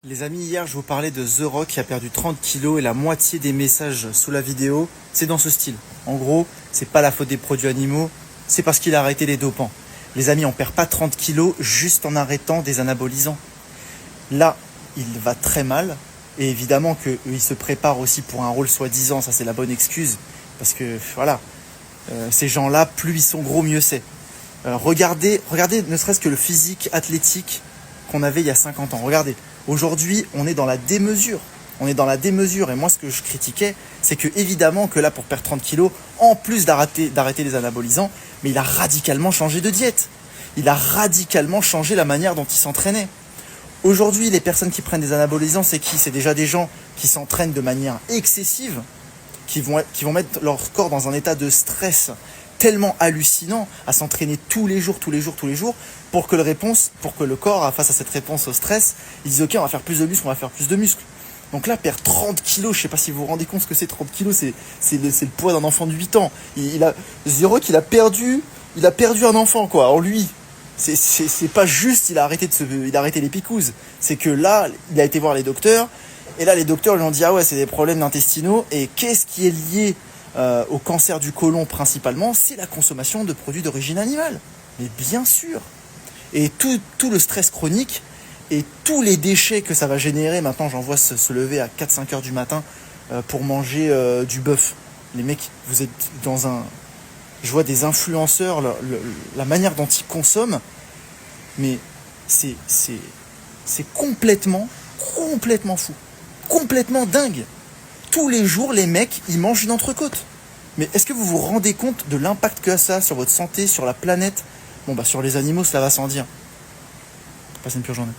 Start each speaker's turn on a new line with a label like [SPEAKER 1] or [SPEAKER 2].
[SPEAKER 1] Les amis, hier je vous parlais de The Rock qui a perdu 30 kilos et la moitié des messages sous la vidéo, c'est dans ce style. En gros, c'est pas la faute des produits animaux, c'est parce qu'il a arrêté les dopants. Les amis, on perd pas 30 kilos juste en arrêtant des anabolisants. Là, il va très mal et évidemment qu'il se prépare aussi pour un rôle soi-disant, ça c'est la bonne excuse. Parce que voilà, ces gens-là, plus ils sont gros, mieux c'est. Regardez ne serait-ce que le physique athlétique qu'on avait il y a 50 ans. Regardez. Aujourd'hui, on est dans la démesure. Et moi, ce que je critiquais, c'est que évidemment que là, pour perdre 30 kilos, en plus d'arrêter les anabolisants, mais il a radicalement changé de diète. Il a radicalement changé la manière dont il s'entraînait. Aujourd'hui, les personnes qui prennent des anabolisants, c'est qui ? C'est déjà des gens qui s'entraînent de manière excessive, qui vont mettre leur corps dans un état de stress tellement hallucinant, à s'entraîner tous les jours, pour que le corps, face à cette réponse au stress, il dise ok, on va faire plus de muscles. Donc là, perdre 30 kilos, je sais pas si vous vous rendez compte ce que c'est 30 kilos, c'est le poids d'un enfant de 8 ans. Zero qu'il a perdu un enfant, quoi. En lui, c'est pas juste, il a arrêté les picouzes. C'est que là, il a été voir les docteurs, et là, les docteurs lui ont dit, ah ouais, c'est des problèmes intestinaux, et qu'est-ce qui est lié au cancer du côlon principalement, c'est la consommation de produits d'origine animale. Mais bien sûr. Et tout le stress chronique et tous les déchets que ça va générer, maintenant j'en vois se lever à 4-5 heures du matin pour manger du bœuf. Les mecs, vous êtes dans un... Je vois des influenceurs, la manière dont ils consomment, mais c'est complètement fou. Complètement dingue. Tous les jours, les mecs, ils mangent une entrecôte. Mais est-ce que vous vous rendez compte de l'impact que ça a sur votre santé, sur la planète ? Bon, sur les animaux, cela va sans dire. Passez une pure journée.